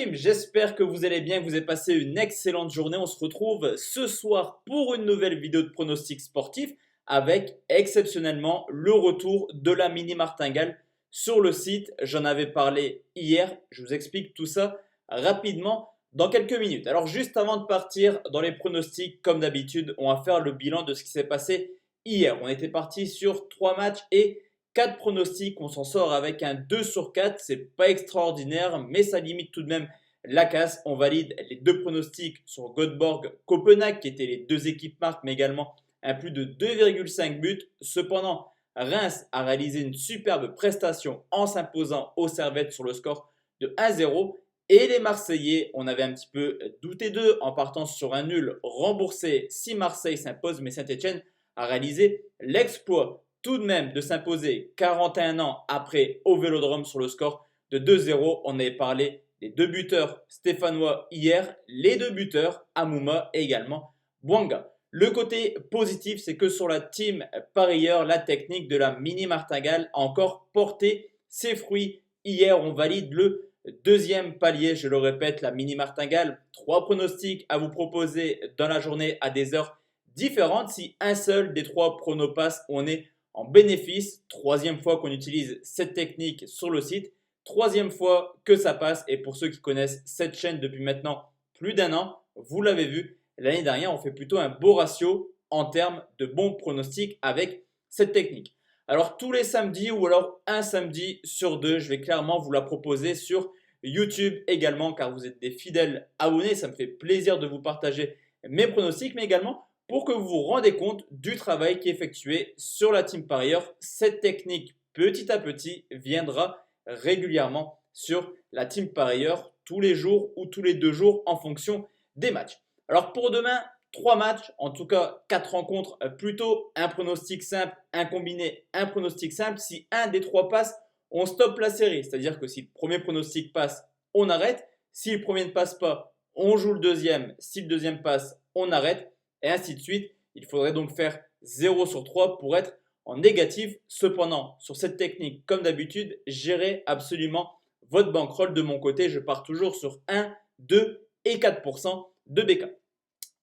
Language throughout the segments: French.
team, j'espère que vous allez bien, que vous avez passé une excellente journée. On se retrouve ce soir pour une nouvelle vidéo de pronostic sportif avec exceptionnellement le retour de la mini martingale sur le site. J'en avais parlé hier, je vous explique tout ça rapidement dans quelques minutes. Alors juste avant de partir dans les pronostics, comme d'habitude, on va faire le bilan de ce qui s'est passé hier. On était parti sur 3 matchs et 4 pronostics, on s'en sort avec un 2 sur 4, c'est pas extraordinaire, mais ça limite tout de même la casse. On valide les 2 pronostics sur Göteborg Copenhague, qui étaient les 2 équipes marques, mais également un plus de 2,5 buts. Cependant, Reims a réalisé une superbe prestation en s'imposant aux Servettes sur le score de 1-0. Et les Marseillais, on avait un petit peu douté d'eux en partant sur un nul remboursé si Marseille s'impose, mais Saint-Etienne a réalisé l'exploit tout de même de s'imposer 41 ans après au Vélodrome sur le score de 2-0. On avait parlé des 2 buteurs stéphanois hier, les 2 buteurs Amouma et également Bouanga. Le côté positif, c'est que sur la team parieur, la technique de la mini martingale a encore porté ses fruits. Hier, on valide le deuxième palier, je le répète, la mini martingale. 3 pronostics à vous proposer dans la journée à des heures différentes. Si un seul des 3 pronos passe, on est en bénéfice. 3e fois qu'on utilise cette technique sur le site. 3e fois que ça passe. Et pour ceux qui connaissent cette chaîne depuis maintenant plus d'1 an, vous l'avez vu, l'année dernière, on fait plutôt un beau ratio en termes de bons pronostics avec cette technique. Alors tous les samedis ou alors un samedi sur 2, je vais clairement vous la proposer sur YouTube également, car vous êtes des fidèles abonnés. Ça me fait plaisir de vous partager mes pronostics, mais également pour que vous vous rendez compte du travail qui est effectué sur la team parieur. Cette technique, petit à petit, viendra régulièrement sur la team parieur tous les jours ou tous les 2 jours en fonction des matchs. Alors pour demain, 3 matchs, en tout cas 4 rencontres, plutôt un pronostic simple, un combiné, un pronostic simple. Si un des 3 passe, on stoppe la série. C'est-à-dire que si le premier pronostic passe, on arrête. Si le premier ne passe pas, on joue le deuxième. Si le deuxième passe, on arrête. Et ainsi de suite. Il faudrait donc faire 0 sur 3 pour être en négatif. Cependant, sur cette technique, comme d'habitude, gérez absolument votre bankroll. De mon côté, je pars toujours sur 1, 2 et 4% de BK.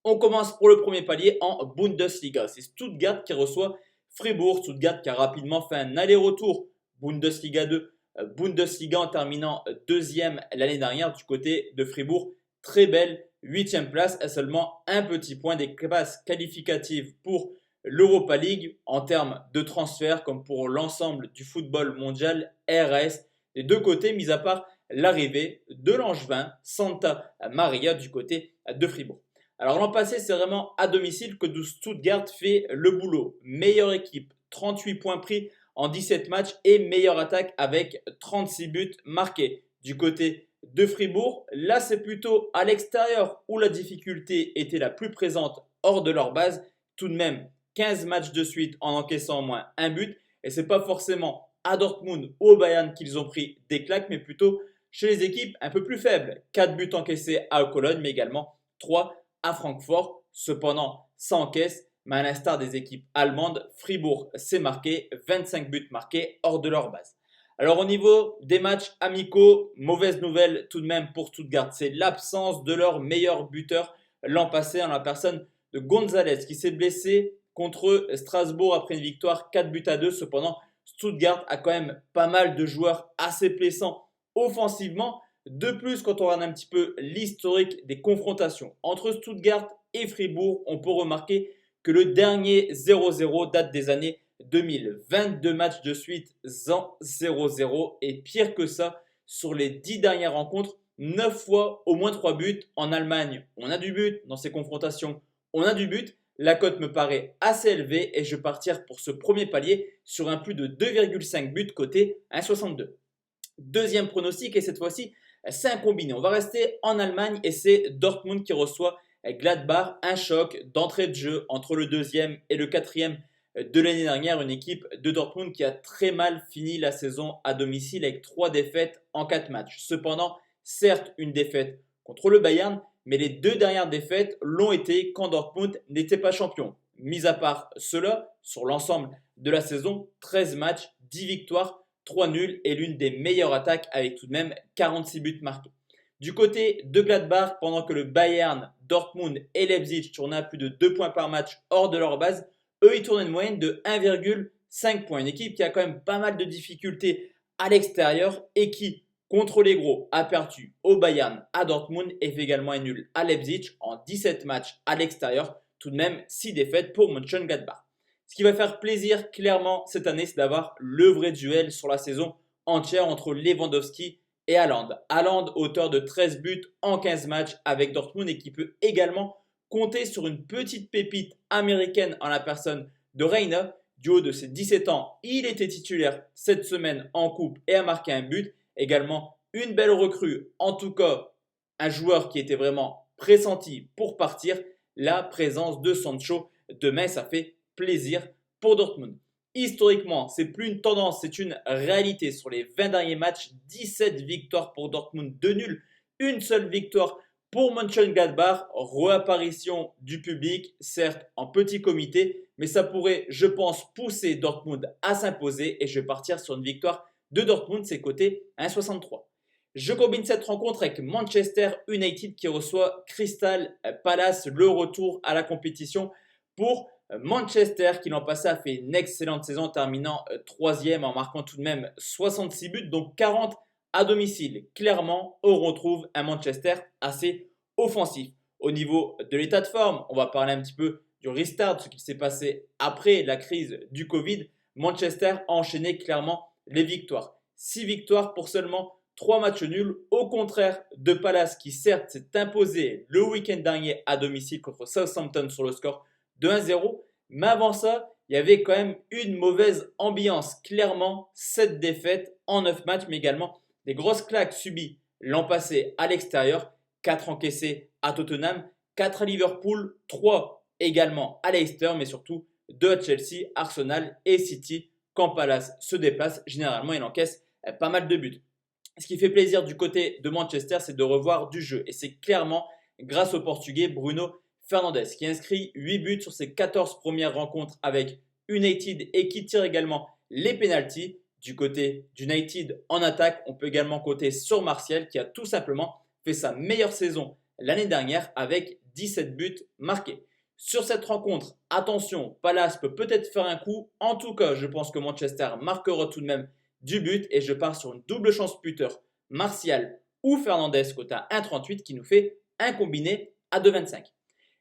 On commence pour le premier palier en Bundesliga. C'est Stuttgart qui reçoit Fribourg. Stuttgart qui a rapidement fait un aller-retour Bundesliga 2, Bundesliga en terminant 2e l'année dernière du côté de Fribourg. Très belle 8e place à seulement un petit point des places qualificatives pour l'Europa League en termes de transfert, comme pour l'ensemble du football mondial. RS des 2 côtés, mis à part l'arrivée de l'Angevin Santa Maria du côté de Fribourg. Alors l'an passé, c'est vraiment à domicile que Stuttgart fait le boulot. Meilleure équipe, 38 points pris en 17 matchs et meilleure attaque avec 36 buts marqués. Du côté de Fribourg, là c'est plutôt à l'extérieur où la difficulté était la plus présente hors de leur base. Tout de même, 15 matchs de suite en encaissant au moins un but. Et ce n'est pas forcément à Dortmund ou au Bayern qu'ils ont pris des claques, mais plutôt chez les équipes un peu plus faibles. 4 buts encaissés à Cologne, mais également 3 à Francfort. Cependant, ça encaisse, mais à l'instar des équipes allemandes, Fribourg s'est marqué 25 buts marqués hors de leur base. Alors au niveau des matchs amicaux, mauvaise nouvelle tout de même pour Stuttgart, c'est l'absence de leur meilleur buteur l'an passé en la personne de Gonzalez qui s'est blessé contre Strasbourg après une victoire 4-2. Cependant, Stuttgart a quand même pas mal de joueurs assez plaisants offensivement. De plus, quand on regarde un petit peu l'historique des confrontations entre Stuttgart et Fribourg, on peut remarquer que le dernier 0-0 date des années 2000. 22 matchs de suite en 0-0 et pire que ça, sur les 10 dernières rencontres, 9 fois au moins 3 buts. En Allemagne, on a du but dans ces confrontations, on a du but. La cote me paraît assez élevée et je vais partir pour ce premier palier sur un plus de 2,5 buts côté 1,62. Deuxième pronostic et cette fois-ci, c'est un combiné. On va rester en Allemagne et c'est Dortmund qui reçoit Gladbach. Un choc d'entrée de jeu entre le 2e et le 4e de l'année dernière. Une équipe de Dortmund qui a très mal fini la saison à domicile avec 3 défaites en 4 matchs. Cependant, certes une défaite contre le Bayern, mais les 2 dernières défaites l'ont été quand Dortmund n'était pas champion. Mis à part cela, sur l'ensemble de la saison, 13 matchs, 10 victoires, 3 nuls et l'une des meilleures attaques avec tout de même 46 buts marqués. Du côté de Gladbach, pendant que le Bayern, Dortmund et Leipzig tournaient à plus de 2 points par match hors de leur base, eux ils tournaient une moyenne de 1,5 points. Une équipe qui a quand même pas mal de difficultés à l'extérieur et qui, contre les gros, a perdu au Bayern, à Dortmund et fait également un nul à Leipzig en 17 matchs à l'extérieur. Tout de même 6 défaites pour Mönchengladbach. Ce qui va faire plaisir clairement cette année, c'est d'avoir le vrai duel sur la saison entière entre Lewandowski et Haaland. Haaland, auteur de 13 buts en 15 matchs avec Dortmund et qui peut également compter sur une petite pépite américaine en la personne de Reina. Du haut de ses 17 ans, il était titulaire cette semaine en coupe et a marqué un but. Également une belle recrue, en tout cas un joueur qui était vraiment pressenti pour partir. La présence de Sancho demain, ça fait plaisir pour Dortmund. Historiquement, c'est plus une tendance, c'est une réalité. Sur les 20 derniers matchs, 17 victoires pour Dortmund, 2 nuls, une seule victoire pour Mönchengladbach. Réapparition du public, certes en petit comité, mais ça pourrait, je pense, pousser Dortmund à s'imposer et je vais partir sur une victoire de Dortmund, c'est coté 1,63. Je combine cette rencontre avec Manchester United qui reçoit Crystal Palace, le retour à la compétition pour Manchester qui l'an passé a fait une excellente saison terminant 3e en marquant tout de même 66 buts, donc 40 à domicile. Clairement, on retrouve un Manchester assez offensif. Au niveau de l'état de forme, on va parler un petit peu du restart, ce qui s'est passé après la crise du Covid. Manchester a enchaîné clairement les victoires. 6 victoires pour seulement 3 matchs nuls, au contraire de Palace qui certes s'est imposé le week-end dernier à domicile contre Southampton sur le score de 1-0. Mais avant ça, il y avait quand même une mauvaise ambiance. Clairement, 7 défaites en 9 matchs, mais également des grosses claques subies l'an passé à l'extérieur. 4 encaissés à Tottenham, 4 à Liverpool, 3 également à Leicester, mais surtout 2 à Chelsea, Arsenal et City. Quand Palace se déplace, généralement il encaisse pas mal de buts. Ce qui fait plaisir du côté de Manchester, c'est de revoir du jeu. Et c'est clairement grâce au Portugais Bruno Fernandes qui inscrit 8 buts sur ses 14 premières rencontres avec United et qui tire également les pénaltys. Du côté d'United en attaque, on peut également compter sur Martial qui a tout simplement fait sa meilleure saison l'année dernière avec 17 buts marqués. Sur cette rencontre, attention, Palace peut peut-être faire un coup. En tout cas, je pense que Manchester marquera tout de même du but et je pars sur une double chance buteur, Martial ou Fernandes côté à 1,38 qui nous fait un combiné à 2,25.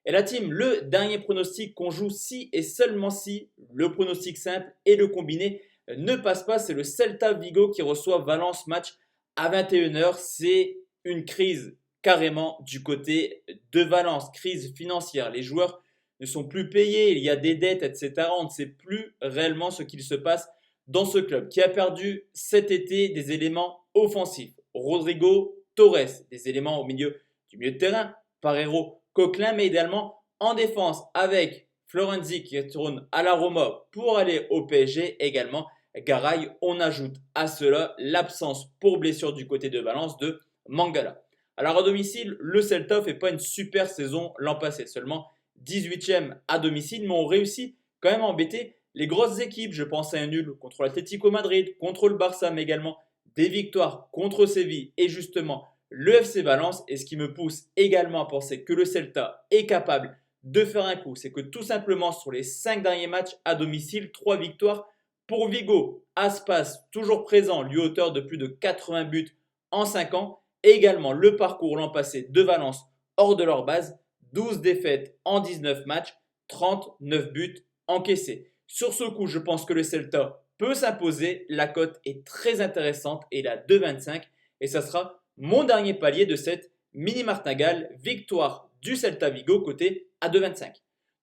Et la team, le dernier pronostic qu'on joue si et seulement si le pronostic simple et le combiné ne passe pas, c'est le Celta Vigo qui reçoit Valence, match à 21h. C'est une crise carrément du côté de Valence, crise financière. Les joueurs ne sont plus payés, il y a des dettes, etc. On ne sait plus réellement ce qu'il se passe dans ce club qui a perdu cet été des éléments offensifs. Rodrigo Torres, des éléments au milieu du milieu de terrain, Parreiro, Coquelin, mais également en défense avec Florenzi qui retourne à la Roma pour aller au PSG également. Garay, on ajoute à cela l'absence pour blessure du côté de Valence de Mangala. Alors à domicile, le Celta fait pas une super saison l'an passé, seulement 18e à domicile, mais on réussit quand même à embêter les grosses équipes. Je pense à un nul contre l'Atlético Madrid, contre le Barça, mais également des victoires contre Séville et justement le FC Valence. Et ce qui me pousse également à penser que le Celta est capable de faire un coup, c'est que tout simplement sur les 5 derniers matchs à domicile, 3 victoires pour Vigo. Aspas, toujours présent, lui auteur de plus de 80 buts en 5 ans. Et également le parcours l'an passé de Valence hors de leur base, 12 défaites en 19 matchs, 39 buts encaissés. Sur ce coup, je pense que le Celta peut s'imposer. La cote est très intéressante et la 2,25. Et ça sera mon dernier palier de cette mini martingale. Victoire du Celta Vigo côté à 2,25.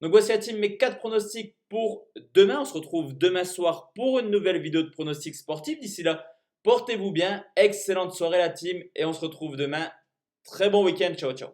Donc voici la team mes 4 pronostics pour demain. On se retrouve demain soir pour une nouvelle vidéo de pronostics sportifs. D'ici là, portez-vous bien. Excellente soirée la team et on se retrouve demain. Très bon week-end. Ciao, ciao.